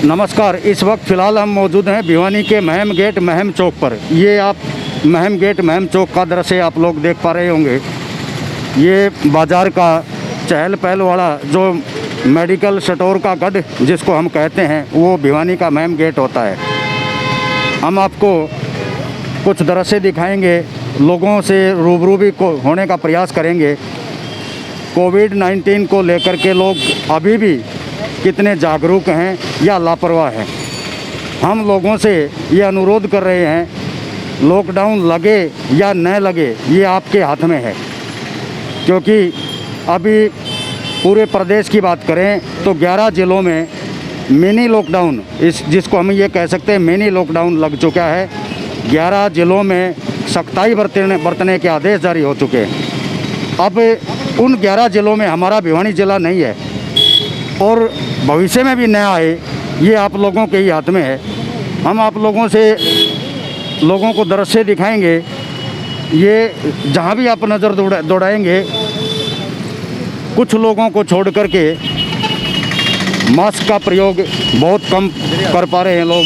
नमस्कार। इस वक्त फ़िलहाल हम मौजूद हैं भिवानी के महम गेट महम चौक पर। ये आप महम गेट महम चौक का दृश्य आप लोग देख पा रहे होंगे। ये बाज़ार का चहल पहल वाला जो मेडिकल स्टोर का गढ़ जिसको हम कहते हैं, वो भिवानी का महम गेट होता है। हम आपको कुछ दृश्य दिखाएंगे, लोगों से रूबरू भी होने का प्रयास करेंगे। कोविड-19 को लेकर के लोग अभी भी कितने जागरूक हैं या लापरवाह हैं। हम लोगों से ये अनुरोध कर रहे हैं, लॉकडाउन लगे या न लगे ये आपके हाथ में है। क्योंकि अभी पूरे प्रदेश की बात करें तो 11 ज़िलों में मिनी लॉकडाउन, जिसको हम ये कह सकते हैं मिनी लॉकडाउन लग चुका है। 11 ज़िलों में सख्ताई बरतने के आदेश जारी हो चुके हैं। अब उन 11 ज़िलों में हमारा भिवानी ज़िला नहीं है और भविष्य में भी न आए, ये आप लोगों के ही हाथ में है। हम आप लोगों को दृश्य दिखाएंगे। ये जहाँ भी आप नज़र दौड़ाएंगे, कुछ लोगों को छोड़ करके मास्क का प्रयोग बहुत कम कर पा रहे हैं लोग।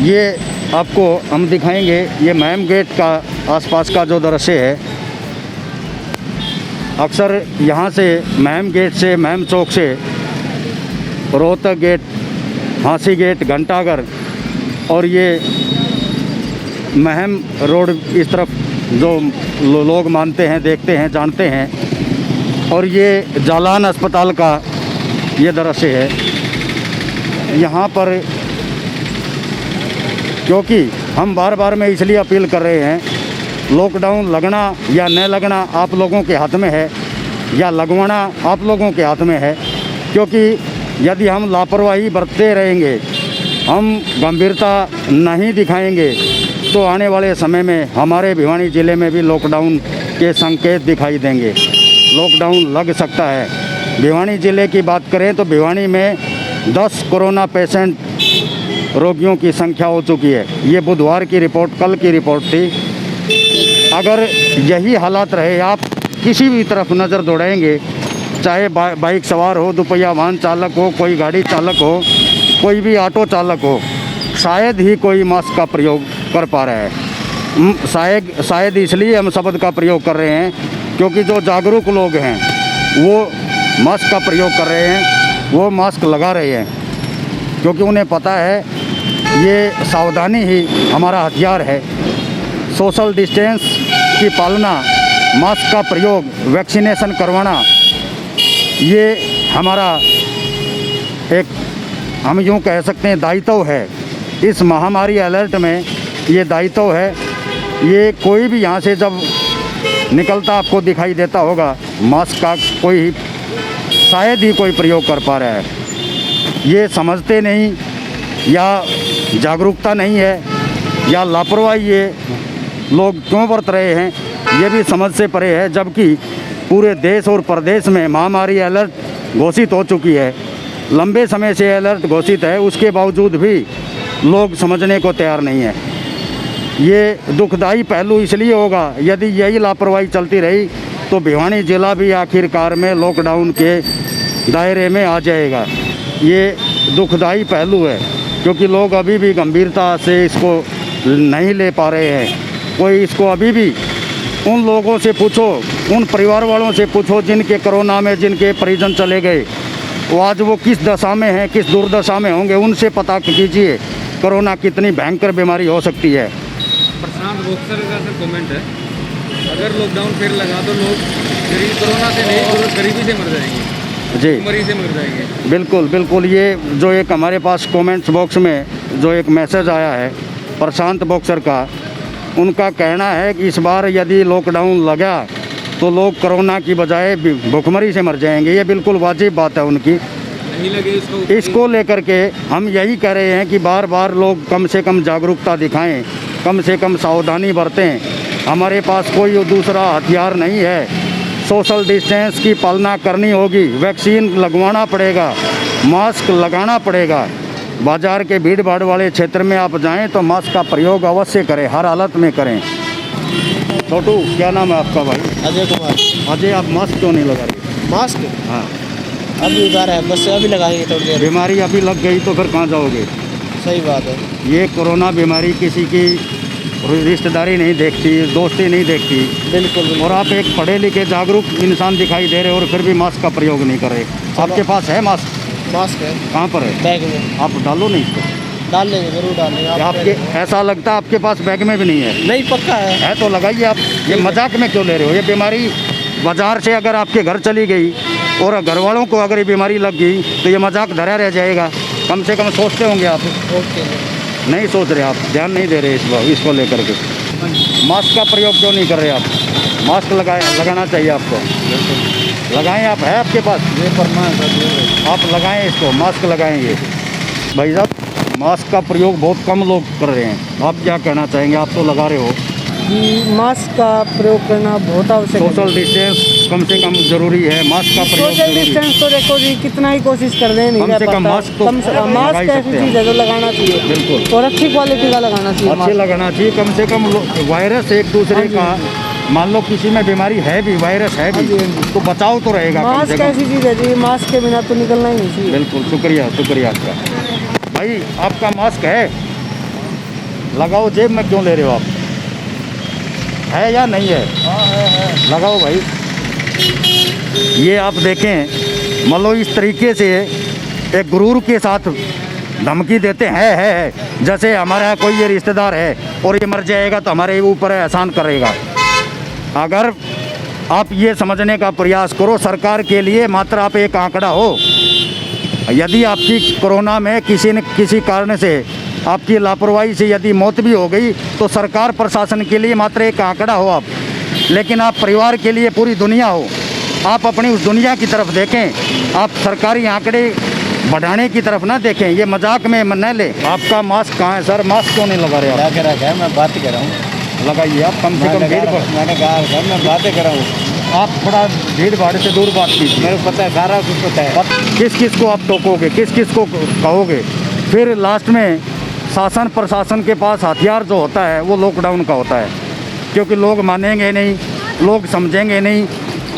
ये आपको हम दिखाएंगे, ये महम गेट का आसपास का जो दृश्य है। अक्सर यहाँ से महम गेट से, महम चौक से रोहतक गेट, हांसी गेट, घंटाघर और ये महम रोड इस तरफ जो लोग मानते हैं, देखते हैं, जानते हैं। और ये जालान अस्पताल का ये दृश्य है। यहाँ पर क्योंकि हम बार बार में इसलिए अपील कर रहे हैं, लॉकडाउन लगना या न लगना आप लोगों के हाथ में है, या लगवाना आप लोगों के हाथ में है। क्योंकि यदि हम लापरवाही बरतते रहेंगे, हम गंभीरता नहीं दिखाएंगे, तो आने वाले समय में हमारे भिवानी ज़िले में भी लॉकडाउन के संकेत दिखाई देंगे। लॉकडाउन लग सकता है। भिवानी ज़िले की बात करें तो भिवानी में 10 कोरोना पेशेंट रोगियों की संख्या हो चुकी है। ये बुधवार की रिपोर्ट, कल की रिपोर्ट थी। अगर यही हालात रहे, आप किसी भी तरफ नज़र दौड़ाएंगे, चाहे बाइक सवार हो, दुपहिया वाहन चालक हो, कोई गाड़ी चालक हो, कोई भी ऑटो चालक हो, शायद ही कोई मास्क का प्रयोग कर पा रहा है। शायद इसलिए हम शब्द का प्रयोग कर रहे हैं क्योंकि जो जागरूक लोग हैं वो मास्क का प्रयोग कर रहे हैं, वो मास्क लगा रहे हैं। क्योंकि उन्हें पता है ये सावधानी ही हमारा हथियार है। सोशल डिस्टेंस की पालना, मास्क का प्रयोग, वैक्सीनेशन करवाना, ये हमारा एक, हम यूँ कह सकते हैं, दायित्व है। इस महामारी अलर्ट में ये दायित्व है। ये कोई भी यहाँ से जब निकलता आपको दिखाई देता होगा, मास्क का कोई शायद ही कोई प्रयोग कर पा रहा है। ये समझते नहीं, या जागरूकता नहीं है, या लापरवाही ये लोग क्यों बरत रहे हैं, ये भी समझ से परे है। जबकि पूरे देश और प्रदेश में महामारी अलर्ट घोषित हो चुकी है, लंबे समय से अलर्ट घोषित है, उसके बावजूद भी लोग समझने को तैयार नहीं है। ये दुखदाई पहलू इसलिए होगा, यदि यही लापरवाही चलती रही तो भिवानी ज़िला भी आखिरकार में लॉकडाउन के दायरे में आ जाएगा। ये दुखदाई पहलू है क्योंकि लोग अभी भी गंभीरता से इसको नहीं ले पा रहे हैं। कोई इसको अभी भी, उन लोगों से पूछो, उन परिवार वालों से पूछो जिनके कोरोना में जिनके परिजन चले गए, वो आज वो किस दशा में हैं, किस दुर्दशा में होंगे, उनसे पता कीजिए कोरोना कितनी भयंकर बीमारी हो सकती है। प्रशांत बॉक्सर का कमेंट है, अगर लॉकडाउन फिर लगा तो लोग कोरोना से नहीं, गरीबी से मर जाएंगे जी, मरीज से मर जाएंगे। बिल्कुल बिल्कुल। ये जो एक हमारे पास कमेंट्स बॉक्स में जो एक मैसेज आया है प्रशांत बॉक्सर का, उनका कहना है कि इस बार यदि लॉकडाउन लगा तो लोग कोरोना की बजाय भूखमरी से मर जाएंगे। ये बिल्कुल वाजिब बात है उनकी। नहीं लगे इसको लेकर के हम यही कह रहे हैं कि बार बार लोग कम से कम जागरूकता दिखाएं, कम से कम सावधानी बरतें। हमारे पास कोई दूसरा हथियार नहीं है। सोशल डिस्टेंस की पालना करनी होगी, वैक्सीन लगवाना पड़ेगा, मास्क लगाना पड़ेगा। बाजार के भीड़ भाड़ वाले क्षेत्र में आप जाएं तो मास्क का प्रयोग अवश्य करें, हर हालत में करें। छोटू, क्या नाम है आपका भाई? अजय कुमार। अजय, आप मास्क क्यों नहीं लगा रहे? मास्क हाँ, अभी उतारा है, बस अभी लगाएंगे थोड़ी देर। बीमारी अभी लग गई तो फिर कहाँ जाओगे? सही बात है। ये कोरोना बीमारी किसी की रिश्तेदारी नहीं देखती, दोस्ती नहीं देखती। बिल्कुल और आप एक पढ़े लिखे जागरूक इंसान दिखाई दे रहे हो और फिर भी मास्क का प्रयोग नहीं कर रहे। आपके पास है मास्क? मास्क है कहाँ पर है? बैग में। आप डालो नहीं इसको। डाल लेंगे, जरूर डाल लेंगे। आपके ऐसा लगता है आपके पास बैग में भी नहीं है। नहीं, पक्का है तो लगाइए आप। ये मजाक में क्यों ले रहे हो? ये बीमारी बाजार से अगर आपके घर चली गई और घर वालों को अगर ये बीमारी लग गई तो ये मजाक धरा रह जाएगा। कम से कम सोचते होंगे आप। ओके। नहीं सोच रहे आप, ध्यान नहीं दे रहे इसको लेकर के। मास्क का प्रयोग क्यों नहीं कर रहे आप? मास्क लगाना चाहिए आपको। लगाएं आप, है आपके पास? ये फरमाएं आप लगाएं इसको, मास्क लगाएं। ये भाई साहब, मास्क का प्रयोग बहुत कम लोग कर रहे हैं। आप क्या कहना चाहेंगे? आप तो लगा रहे हो। कि मास्क का प्रयोग करना बहुत आवश्यक है। सोशल डिस्टेंस कम से कम जरूरी है। मास्क का प्रयोग सोशल जरूरी है। डिस्टेंस तो देखो जी, कितना ही कोशिश कर रहे हैं, नहीं कम रह से कम पाता। मास्क तो मास्क लगा ही ऐसी सकते हैं। चीज़ है जो लगाना चाहिए। बिल्कुल। और अच्छी क्वालिटी का लगाना चाहिए अच्छे मास्क। लगाना चाहिए। कम से कम वायरस एक दूसरे का, मान लो किसी में बीमारी है भी, वायरस है भी, तो बचाव तो रहेगा कम से मास्क कम। ऐसी चीज़ है जी, मास्क के बिना तो निकलना ही नहीं चाहिए। बिल्कुल, शुक्रिया आपका। भाई, आपका मास्क है? लगाओ, जेब में क्यों ले रहे हो आप? है या नहीं है? लगाओ भाई। ये आप देखें, मान लो इस तरीके से एक गुरूर के साथ धमकी देते हैं, है जैसे हमारा कोई ये रिश्तेदार है और ये मर जाएगा तो हमारे ऊपर एहसान करेगा। अगर आप ये समझने का प्रयास करो, सरकार के लिए मात्र आप एक आंकड़ा हो। यदि आपकी कोरोना में किसी न किसी कारण से, आपकी लापरवाही से यदि मौत भी हो गई तो सरकार प्रशासन के लिए मात्र एक आंकड़ा हो आप। लेकिन आप परिवार के लिए पूरी दुनिया हो। आप अपनी उस दुनिया की तरफ देखें, आप सरकारी आंकड़े बढ़ाने की तरफ ना देखें। ये मजाक में न ले। आपका मास्क कहाँ है सर? मास्क क्यों नहीं लगा रहे आप? क्या रखा है, मैं बात कर रहा हूँ। लगाइए आप, कम से कम भीड़ भाड़। मैंने कहा मैं बातें कर रहा हूँ। आप थोड़ा भीड़ भाड़ से दूर बात कीजिए। मेरे को पता है, सारा कुछ पता है। किस किस को आप टोकोगे, किस किस को कहोगे? फिर लास्ट में शासन प्रशासन के पास हथियार जो होता है वो लॉकडाउन का होता है, क्योंकि लोग मानेंगे नहीं, लोग समझेंगे नहीं।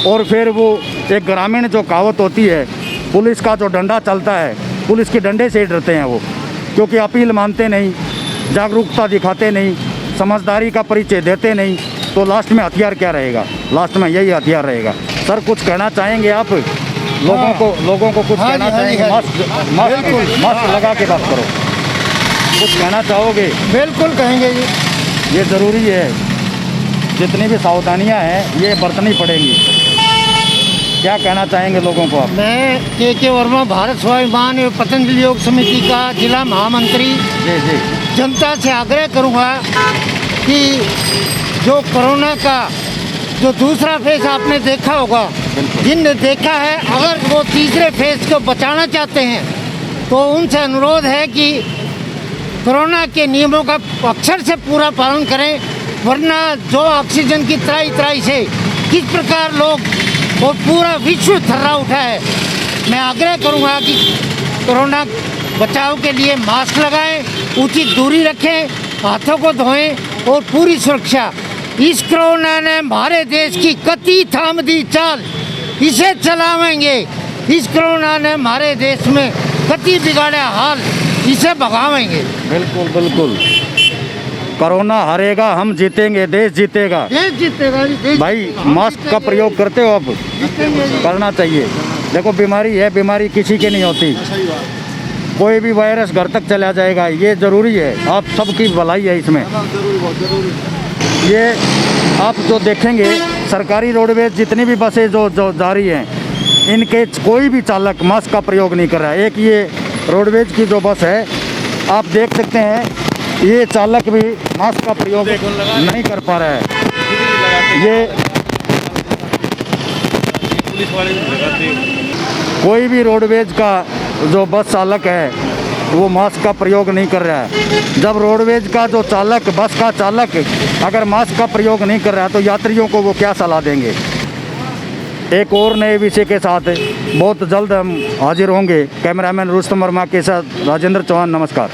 और फिर वो एक ग्रामीण जो कहावत होती है, पुलिस का जो डंडा चलता है, पुलिस के डंडे से ही डरते हैं वो, क्योंकि अपील मानते नहीं, जागरूकता दिखाते नहीं, समझदारी का परिचय देते नहीं। तो लास्ट में हथियार क्या रहेगा? लास्ट में यही हथियार रहेगा। सर, कुछ कहना चाहेंगे आप लोगों को कुछ कहना चाहेंगे? मास्क लगा के बात करो। कुछ कहना चाहोगे? बिल्कुल कहेंगे जी। ये ज़रूरी है, जितनी भी सावधानियां हैं ये बरतनी पड़ेंगी। क्या कहना चाहेंगे लोगों को आप? मैं के वर्मा, भारत स्वाभिमान एवं पतंजलि योग समिति का जिला महामंत्री, जी जी। जनता से आग्रह करूंगा कि जो कोरोना का जो दूसरा फेज आपने देखा होगा, जिनने देखा है, अगर वो तीसरे फेज को बचाना चाहते हैं तो उनसे अनुरोध है कि कोरोना के नियमों का अक्षर से पूरा पालन करें। वरना जो ऑक्सीजन की त्राई से किस प्रकार लोग और पूरा विश्व थर्रा उठा है, मैं आग्रह करूंगा कि कोरोना बचाव के लिए मास्क लगाएं, उचित दूरी रखें, हाथों को धोएं और पूरी सुरक्षा। इस कोरोना ने हमारे देश की कति थाम दी चाल, इसे चलावेंगे। इस कोरोना ने हमारे देश में कति बिगाड़ा हाल, इसे भगावेंगे। बिल्कुल बिल्कुल। कोरोना हारेगा, हम जीतेंगे, देश जीतेगा। देश जीतेगा जी, देश भाई, मास्क का प्रयोग करते हो आप? करना चाहिए। देखो, बीमारी है, बीमारी किसी के नहीं होती। कोई भी वायरस घर तक चला जाएगा, ये ज़रूरी है। आप सबकी भलाई है इसमें। ये आप जो देखेंगे, सरकारी रोडवेज जितनी भी बसें जो जा रही हैं, इनके कोई भी चालक मास्क का प्रयोग नहीं कर रहा है। एक ये रोडवेज की जो बस है, आप देख सकते हैं, ये चालक भी मास्क का प्रयोग नहीं कर पा रहा है। ये पुलिस वाले भी लगाते हैं। कोई भी रोडवेज का जो बस चालक है वो मास्क का प्रयोग नहीं कर रहा है। जब रोडवेज का जो चालक, बस का चालक अगर मास्क का प्रयोग नहीं कर रहा है तो यात्रियों को वो क्या सलाह देंगे? एक और नए विषय के साथ बहुत जल्द हम हाजिर होंगे। कैमरामैन रुस्तम वर्मा के साथ राजेंद्र चौहान, नमस्कार।